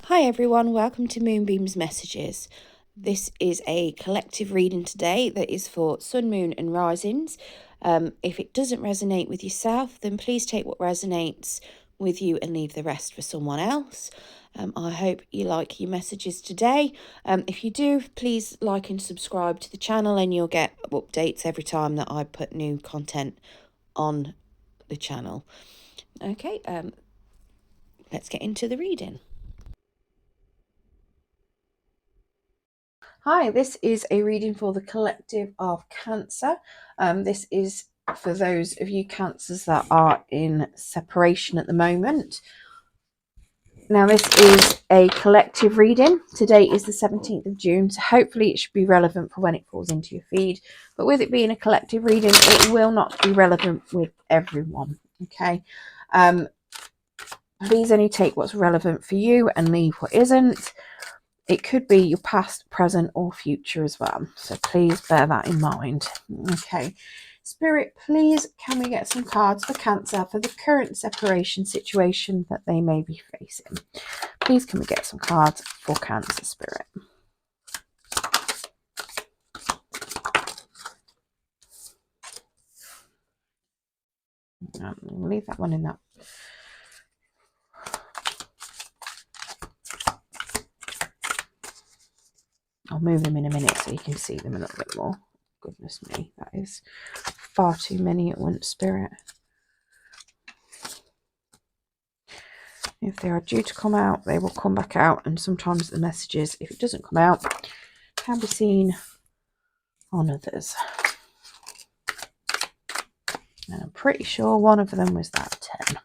Hi everyone, welcome to Moonbeam's Messages. This is a collective reading today that is for Sun, Moon and Risings. If it doesn't resonate with yourself, then please take what resonates with you and leave the rest for someone else. I hope you like your messages today. If you do, please like and subscribe to the channel and you'll get updates every time that I put new content on the channel. Okay, let's get into the reading. Hi, this is a reading for the collective of Cancer. This is for those of you Cancers that are in separation at the moment. Now, this is a collective reading. Today is the 17th of June, so hopefully it should be relevant for when it falls into your feed. But with it being a collective reading, it will not be relevant with everyone, okay? Please only take what's relevant for you and leave what isn't. It could be your past, present, or future as well. So please bear that in mind. Okay. Spirit, please can we get some cards for Cancer for the current separation situation that they may be facing? Please can we get some cards for Cancer, Spirit? Leave that one in that. I'll move them in a minute so you can see them a little bit more. Goodness me, that is far too many at once, Spirit. If they are due to come out, they will come back out, and sometimes the messages, if it doesn't come out, can be seen on others. And I'm pretty sure one of them was that 10.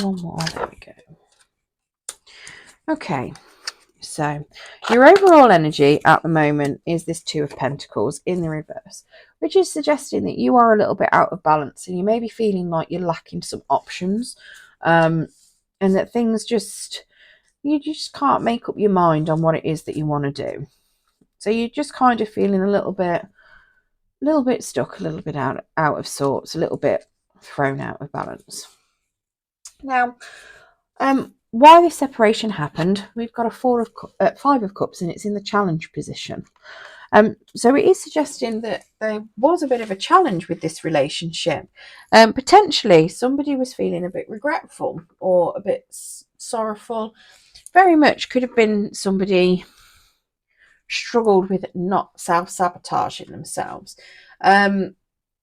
One more, there we go. Okay, so your overall energy at the moment is this Two of Pentacles in the reverse, which is suggesting that you are a little bit out of balance and you may be feeling like you're lacking some options, and that things you just can't make up your mind on what it is that you want to do. So you're just kind of feeling a little bit stuck, a little bit out of sorts, a little bit thrown out of balance. Now, why this separation happened, we've got a Five of Cups, and it's in the challenge position. So it is suggesting that there was a bit of a challenge with this relationship. Potentially somebody was feeling a bit regretful or a bit sorrowful. Very much could have been somebody struggled with not self-sabotaging themselves.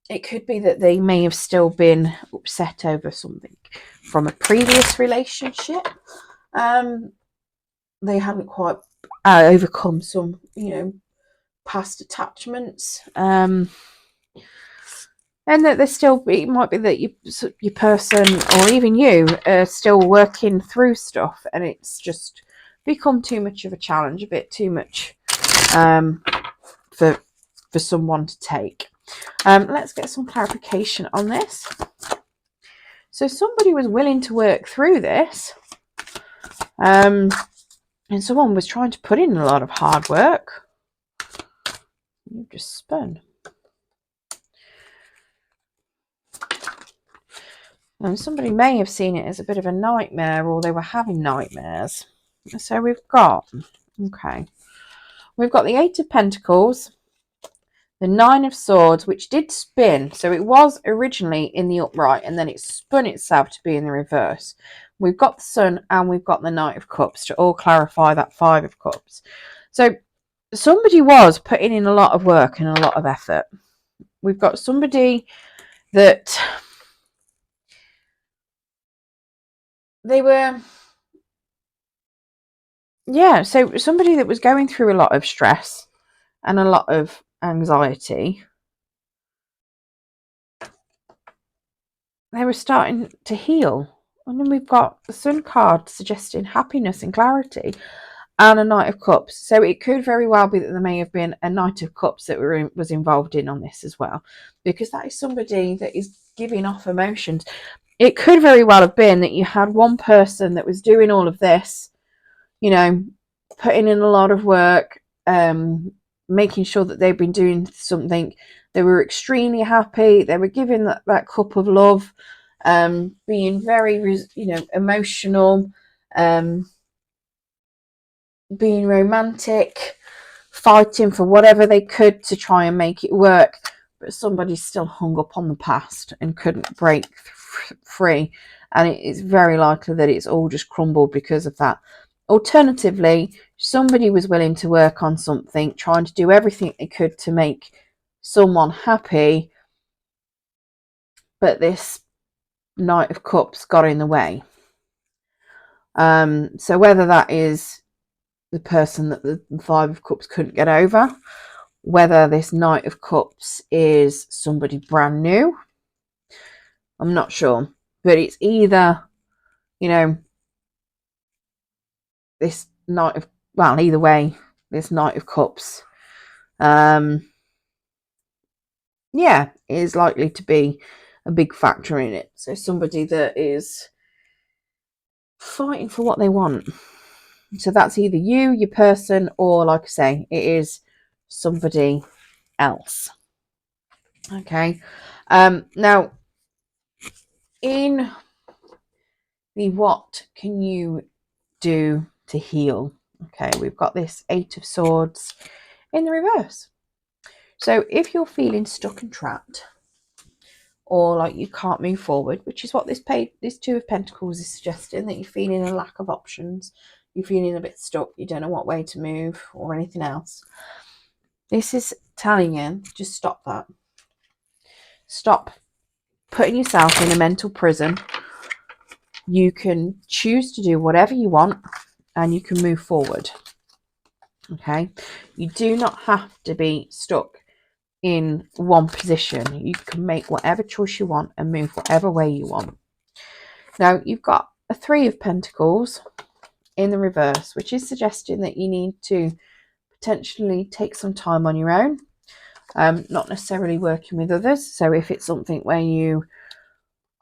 It could be that they may have still been upset over something from a previous relationship. They hadn't quite overcome some, past attachments. And that there's still, it might be that your person or even you are still working through stuff, and it's just become too much of a challenge, a bit too much for someone to take. Let's get some clarification on this. So somebody was willing to work through this, and someone was trying to put in a lot of hard work. You just spun. And somebody may have seen it as a bit of a nightmare, or they were having nightmares. So we've got the Eight of Pentacles, the Nine of Swords, which did spin. So it was originally in the upright, and then it spun itself to be in the reverse. We've got the Sun, and we've got the Knight of Cups to all clarify that Five of Cups. So somebody was putting in a lot of work and a lot of effort. We've got somebody that so somebody that was going through a lot of stress and a lot of anxiety. They were starting to heal. And then we've got the Sun card suggesting happiness and clarity, and a Knight of Cups. So it could very well be that there may have been a Knight of Cups that was involved on this as well, because that is somebody that is giving off emotions. It could very well have been that you had one person that was doing all of this, putting in a lot of work, making sure that they've been doing something. They were extremely happy. They were giving that cup of love. being very, emotional, being romantic, fighting for whatever they could to try and make it work, but somebody's still hung up on the past and couldn't break free, and it's very likely that it's all just crumbled because of that. Alternatively, somebody was willing to work on something, trying to do everything they could to make someone happy, but this Knight of Cups got in the way. So whether that is the person that the Five of Cups couldn't get over, whether this Knight of Cups is somebody brand new, I'm not sure. But it's either, this Knight of, well, either way, this Knight of Cups, is likely to be a big factor in it. So somebody that is fighting for what they want. So that's either you, your person, or like I say, it is somebody else. Okay. Now, in the what can you do to heal? Okay, we've got this Eight of Swords in the reverse. So if you're feeling stuck and trapped, or like you can't move forward, which is what this Two of Pentacles is suggesting, that you're feeling a lack of options, you're feeling a bit stuck, you don't know what way to move or anything else, this is telling you, just stop that. Stop putting yourself in a mental prison. You can choose to do whatever you want and you can move forward. Okay, you do not have to be stuck in one position. You can make whatever choice you want and move whatever way you want. Now, you've got a Three of Pentacles in the reverse, which is suggesting that you need to potentially take some time on your own, not necessarily working with others. So if it's something where you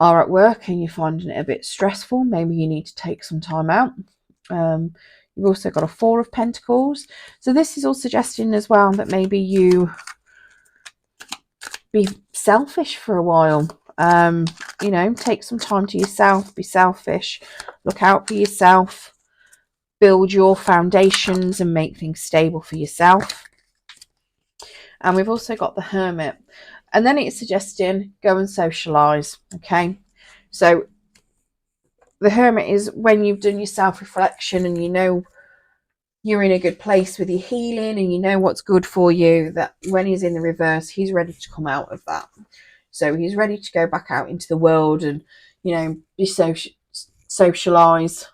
are at work and you're finding it a bit stressful, maybe you need to take some time out. You've also got a Four of Pentacles. So this is all suggesting as well that maybe you be selfish for a while. Take some time to yourself, be selfish, look out for yourself, build your foundations and make things stable for yourself. And we've also got the Hermit. And then it's suggesting go and socialise. Okay. So the Hermit is when you've done your self-reflection and you know you're in a good place with your healing and you know what's good for you, that when he's in the reverse, he's ready to come out of that. So he's ready to go back out into the world and, be socialise.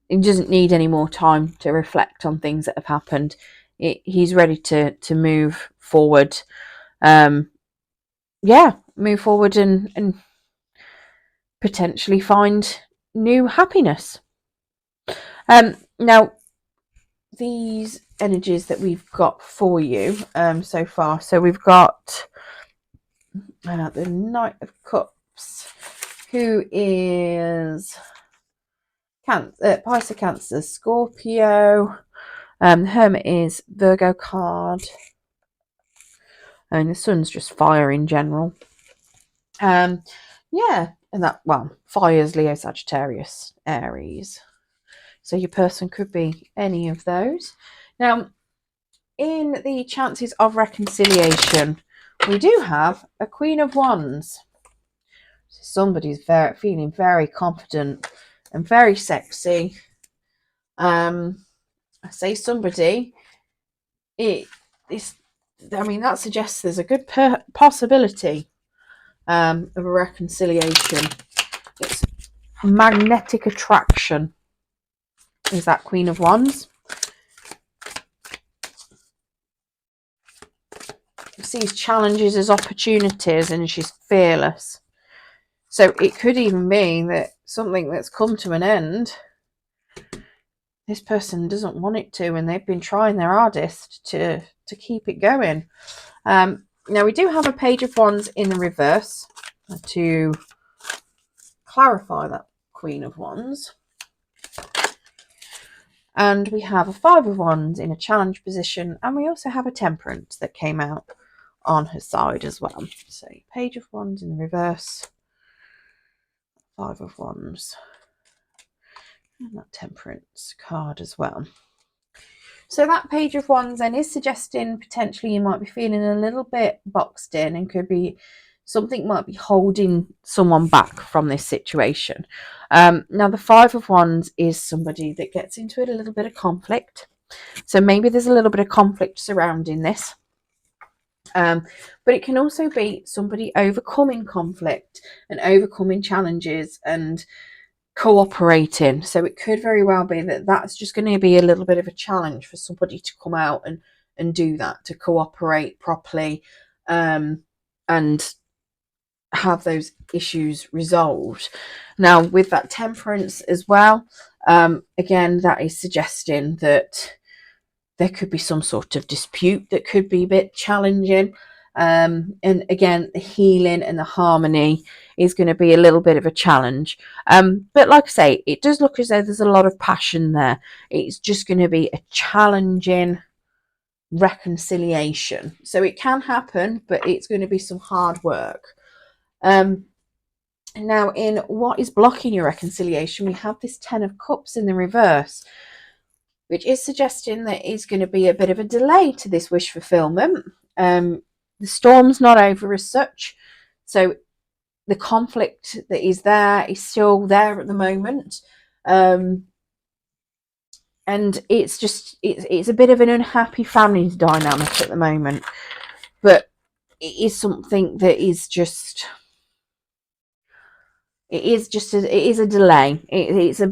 He doesn't need any more time to reflect on things that have happened. He's ready to move forward. Move forward and potentially find new happiness. Now, these energies that we've got for you so far. So we've got the Knight of Cups, who is Pisces, Cancer, Scorpio. The Hermit is Virgo card. And the Sun's just fire in general. And that, fire's Leo, Sagittarius, Aries. So your person could be any of those. Now, in the chances of reconciliation, we do have a Queen of Wands. So somebody's feeling very confident and very sexy. I say somebody. That suggests there's a good possibility of a reconciliation. It's magnetic attraction. Is that Queen of Wands? Sees challenges as opportunities and she's fearless. So it could even be that something that's come to an end, this person doesn't want it to, and they've been trying their hardest to keep it going. Now we do have a Page of Wands in the reverse to clarify that Queen of Wands. And we have a Five of Wands in a challenge position, and we also have a Temperance that came out on her side as well. So Page of Wands in the reverse, Five of Wands, and that Temperance card as well. So that Page of Wands then is suggesting potentially you might be feeling a little bit boxed in, and could be something might be holding someone back from this situation. Now the Five of Wands is somebody that gets into it a little bit of conflict. So maybe there's a little bit of conflict surrounding this. But it can also be somebody overcoming conflict and overcoming challenges and cooperating. So it could very well be that that's just going to be a little bit of a challenge for somebody to come out and do that, to cooperate properly, and have those issues resolved. Now with that Temperance as well, again, that is suggesting that there could be some sort of dispute that could be a bit challenging. And again, the healing and the harmony is going to be a little bit of a challenge. But like I say, it does look as though there's a lot of passion there. It's just going to be a challenging reconciliation. So it can happen, but it's going to be some hard work. Now, in what is blocking your reconciliation, we have this Ten of Cups in the reverse, which is suggesting that it's going to be a bit of a delay to this wish fulfillment. The storm's not over as such, so the conflict that is there is still there at the moment, and it's just it's a bit of an unhappy family dynamic at the moment. But it is something that is just it is a delay. It's a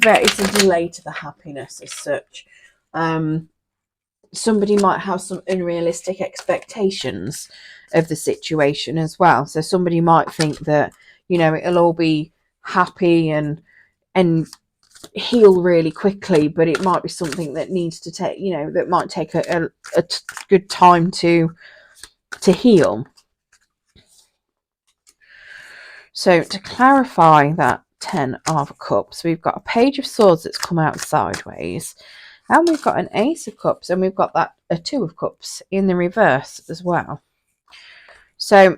delay to the happiness as such. Somebody might have some unrealistic expectations of the situation as well. So somebody might think that, you know, it'll all be happy and heal really quickly, but it might be something that needs to take, you know, that might take a good time to heal. So to clarify that Ten of Cups, we've got a Page of Swords that's come out sideways, and we've got an Ace of Cups, and we've got that a Two of Cups in the reverse as well. So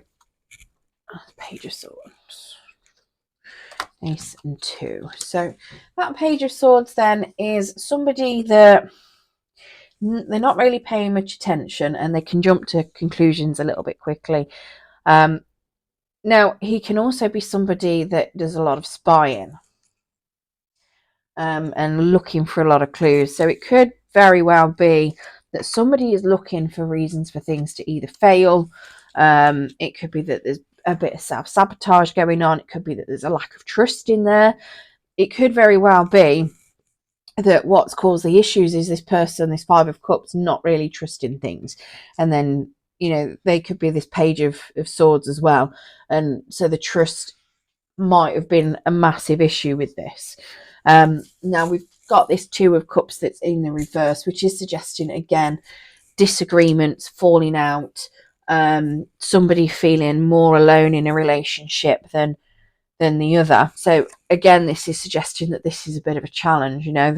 Page of Swords, Ace and Two. So that Page of Swords then is somebody that they're not really paying much attention, and they can jump to conclusions a little bit quickly. Now, he can also be somebody that does a lot of spying, and looking for a lot of clues. So it could very well be that somebody is looking for reasons for things to either fail. It could be that there's a bit of self-sabotage going on. It could be that there's a lack of trust in there. It could very well be that what's caused the issues is this person, this Five of Cups, not really trusting things. And then, you know, they could be this Page of Swords as well. And so the trust might have been a massive issue with this. Now we've got this Two of Cups that's in the reverse, which is suggesting, again, disagreements, falling out, somebody feeling more alone in a relationship than the other. So again, this is suggesting that this is a bit of a challenge, you know,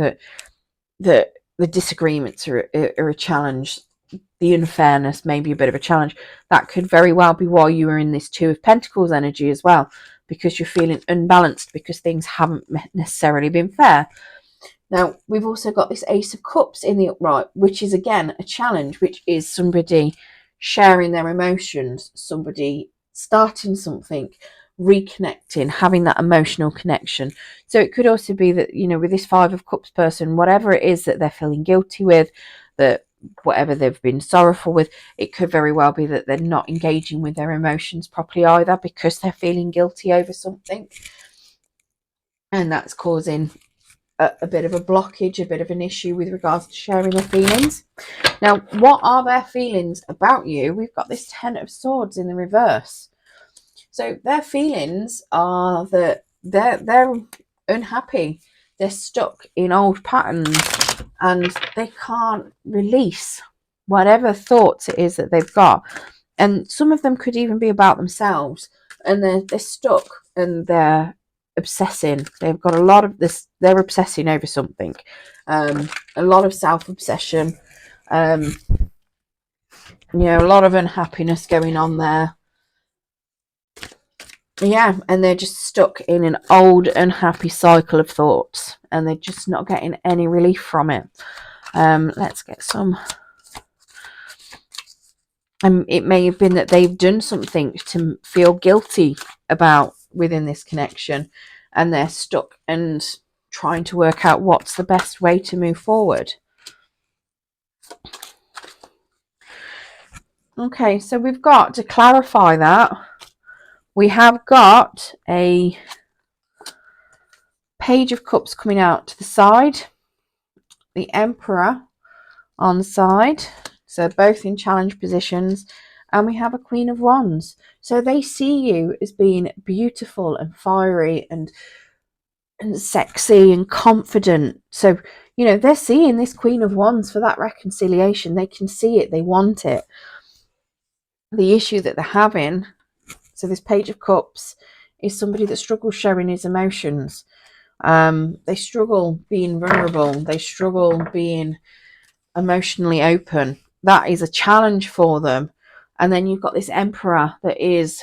that the disagreements are a challenge. The unfairness may be a bit of a challenge. That could very well be why you are in this Two of Pentacles energy as well, because you're feeling unbalanced, because things haven't necessarily been fair. Now, we've also got this Ace of Cups in the upright, which is, again, a challenge, which is somebody sharing their emotions, somebody starting something, reconnecting, having that emotional connection. So it could also be that, you know, with this Five of Cups person, whatever it is that they're feeling guilty with, that whatever they've been sorrowful with, it could very well be that they're not engaging with their emotions properly either, because they're feeling guilty over something, and that's causing a bit of a blockage, a bit of an issue with regards to sharing their feelings. Now, what are their feelings about you? We've got this Ten of Swords in the reverse. So their feelings are that they're unhappy, they're stuck in old patterns, and they can't release whatever thoughts it is that they've got. And some of them could even be about themselves, and they're stuck, and they're obsessing. They've got a lot of this, they're obsessing over something, a lot of self-obsession, You know, a lot of unhappiness going on there. Yeah, and they're just stuck in an old unhappy cycle of thoughts, and they're just not getting any relief from it. Let's get some. It may have been that they've done something to feel guilty about within this connection, and they're stuck and trying to work out what's the best way to move forward. Okay, so we've got, to clarify that, we have got a Page of Cups coming out to the side, the Emperor on the side, so both in challenge positions, and we have a Queen of Wands. So they see you as being beautiful and fiery and sexy and confident. So, you know, they're seeing this Queen of Wands for that reconciliation. They can see it, they want it. The issue that they're having, so this Page of Cups is somebody that struggles showing his emotions. They struggle being vulnerable. They struggle being emotionally open. That is a challenge for them. And then you've got this Emperor that is,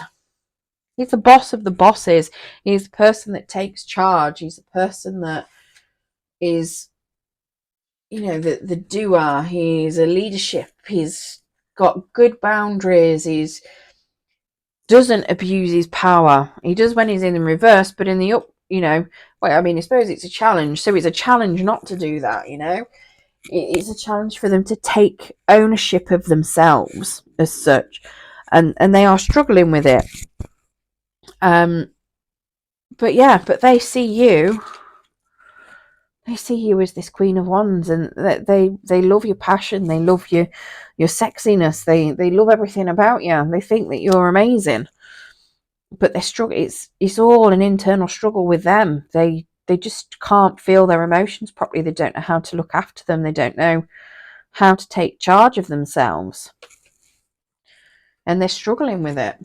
he's the boss of the bosses. He's the person that takes charge. He's the person that is, you know, the doer. He's a leadership. He's got good boundaries. He's doesn't abuse his power. He does when he's in the reverse, but in the up, you know, well, I mean, I suppose it's a challenge. So it's a challenge not to do that, you know. It's a challenge for them to take ownership of themselves as such, and they are struggling with it. But yeah, but they see you as this Queen of Wands, and they love your passion, they love your sexiness, they love everything about you. They think that you're amazing, but they struggle. It's all an internal struggle with them. They just can't feel their emotions properly. They don't know how to look after them. They don't know how to take charge of themselves, and they're struggling with it.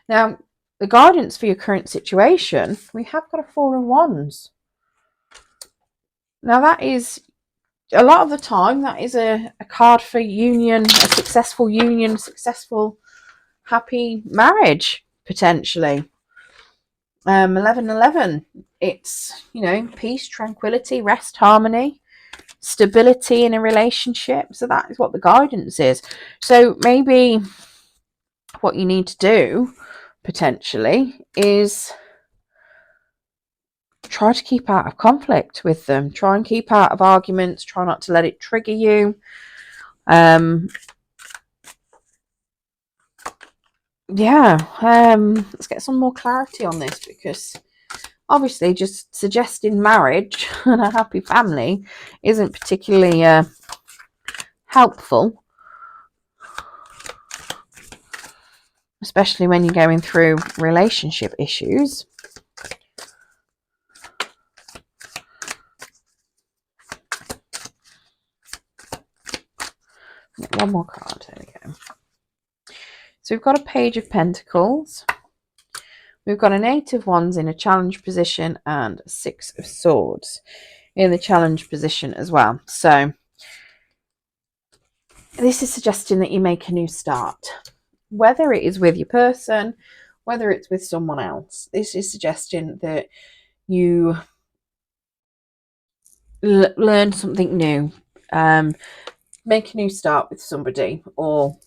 Now, the guidance for your current situation, we have got a Four of Wands. Now, that is, a lot of the time, that is a card for union, a successful union, successful, happy marriage, potentially. 1111, it's, you know, peace, tranquility, rest, harmony, stability in a relationship. So that is what the guidance is. So maybe what you need to do, potentially, is try to keep out of conflict with them. Try and keep out of arguments. Try not to let it trigger you. Let's get some more clarity on this, because obviously just suggesting marriage and a happy family isn't particularly helpful, especially when you're going through relationship issues. One more card. There we go. So we've got a Page of Pentacles. We've got an Eight of Wands in a challenge position and a Six of Swords in the challenge position as well. So this is suggesting that you make a new start, whether it is with your person, whether it's with someone else. This is suggesting that you learn something new, make a new start with somebody, or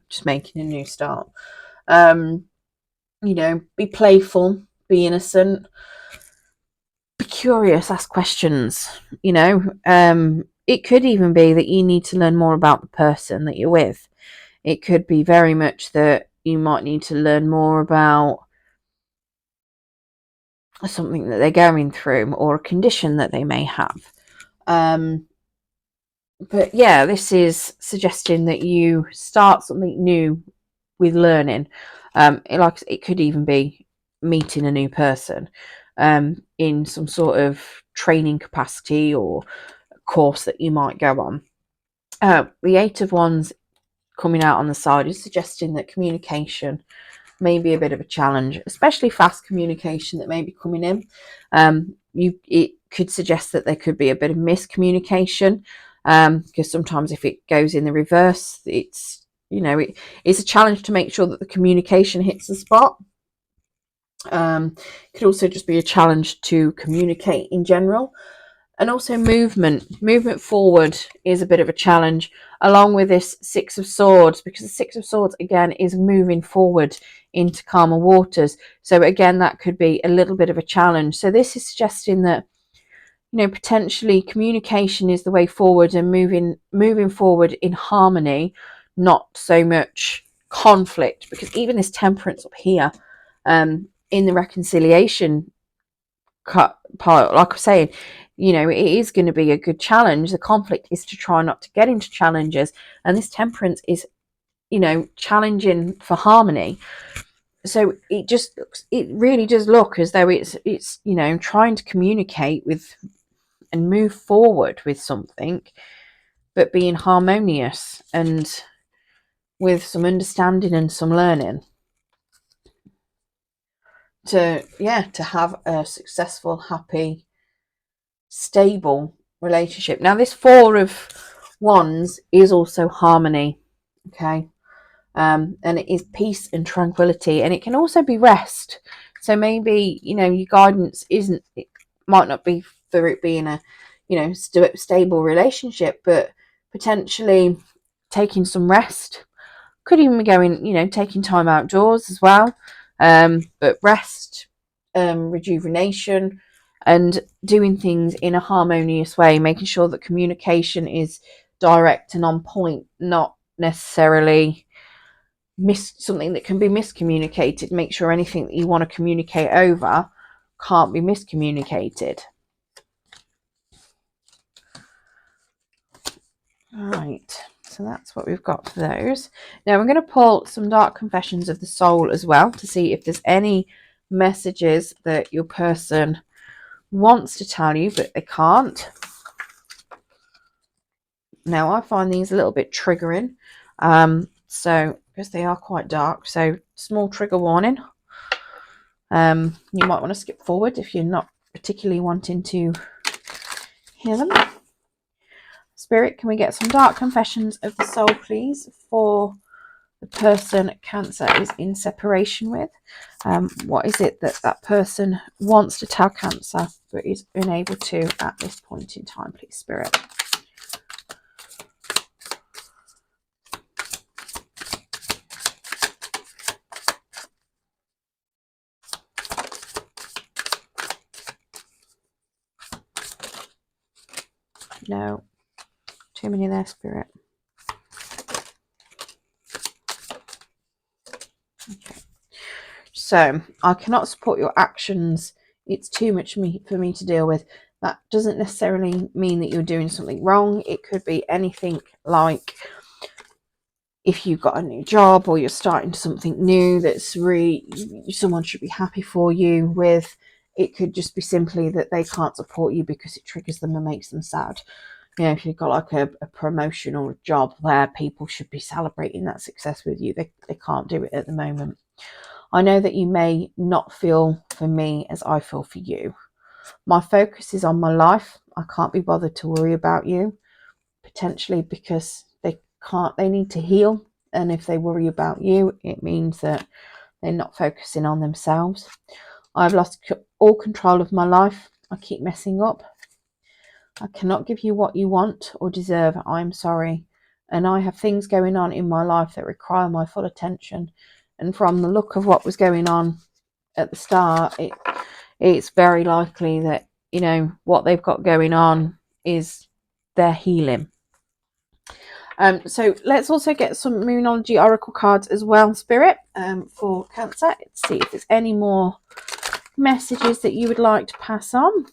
just making a new start. You know, be playful, be innocent, be curious, ask questions. You know, it could even be that you need to learn more about the person that you're with. It could be very much that you might need to learn more about something that they're going through, or a condition that they may have. But yeah, this is suggesting that you start something new with learning. It could even be meeting a new person in some sort of training capacity or course that you might go on. The Eight of Wands coming out on the side is suggesting that communication may be a bit of a challenge, especially fast communication that may be coming in. It could suggest that there could be a bit of miscommunication. because sometimes if it goes in the reverse, it's, you know, it's a challenge to make sure that the communication hits the spot. It could also just be a challenge to communicate in general. And also movement forward is a bit of a challenge, along with this Six of Swords, because the Six of Swords again is moving forward into calmer waters. So again, that could be a little bit of a challenge. So this is suggesting that, you know, potentially communication is the way forward, and moving forward in harmony, not so much conflict. Because even this Temperance up here, in the reconciliation part, like I'm saying, you know, it is going to be a good challenge. The conflict is to try not to get into challenges, and this Temperance is, you know, challenging for harmony. So it really does look as though it's you know, trying to communicate with and move forward with something, but being harmonious and with some understanding and some learning to have a successful, happy, stable relationship. Now this Four of Wands is also harmony, okay, and it is peace and tranquility, and it can also be rest. So maybe, you know, your guidance isn't, it might not be for it being a, you know, stable relationship, but potentially taking some rest. Could even be going, you know, taking time outdoors as well, but rest, rejuvenation, and doing things in a harmonious way, making sure that communication is direct and on point, not necessarily something that can be miscommunicated. Make sure anything that you want to communicate over can't be miscommunicated. Right, so that's what we've got for those. Now I'm going to pull some dark confessions of the soul as well, to see if there's any messages that your person wants to tell you but they can't. Now I find these a little bit triggering, so because they are quite dark, so small trigger warning. You might want to skip forward if you're not particularly wanting to hear them. Spirit, can we get some dark confessions of the soul, please, for the person Cancer is in separation with? What is it that that person wants to tell Cancer but is unable to at this point in time, please, Spirit? No, too many there, Spirit. Okay. So I cannot support your actions. It's too much for me to deal with. That doesn't necessarily mean that you're doing something wrong. It could be anything, like if you've got a new job or you're starting something new that's really someone should be happy for you with. It could just be simply that they can't support you because it triggers them and makes them sad. You know, if you've got like a promotion or a job where people should be celebrating that success with you, they can't do it at the moment. I know that you may not feel for me as I feel for you. My focus is on my life. I can't be bothered to worry about you, potentially because they need to heal. And if they worry about you, it means that they're not focusing on themselves. I've lost all control of my life. I keep messing up. I cannot give you what you want or deserve. I'm sorry. And I have things going on in my life that require my full attention. And from the look of what was going on at the start, it's very likely that, you know, what they've got going on is their healing. So let's also get some Moonology Oracle cards as well, Spirit, for Cancer. Let's see if there's any more messages that you would like to pass on.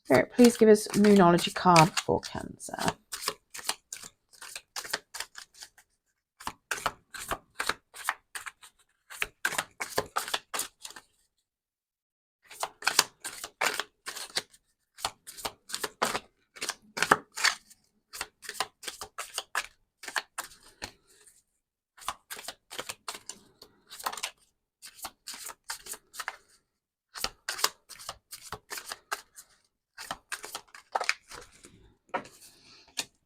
Spirit, please give us Moonology card for Cancer.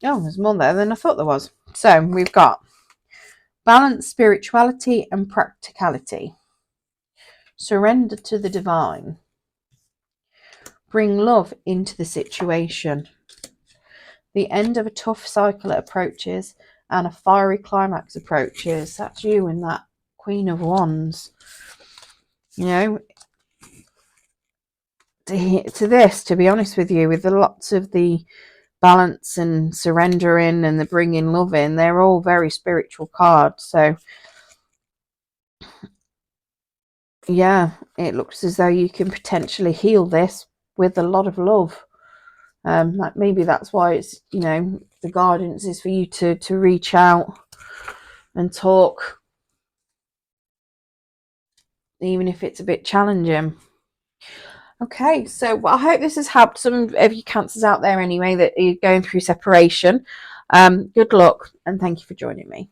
Oh, there's more there than I thought there was. So we've got balance, spirituality, and practicality. Surrender to the divine. Bring love into the situation. The end of a tough cycle approaches and a fiery climax approaches. That's you in that Queen of Wands. You know, to this, to be honest with you, with the lots of the balance and surrendering and the bringing love in, they're all very spiritual cards. So yeah, it looks as though you can potentially heal this with a lot of love. Like maybe that's why it's, you know, the guidance is for you to reach out and talk, even if it's a bit challenging. Okay, so I hope this has helped some of you cancers out there anyway that are going through separation. Good luck, and thank you for joining me.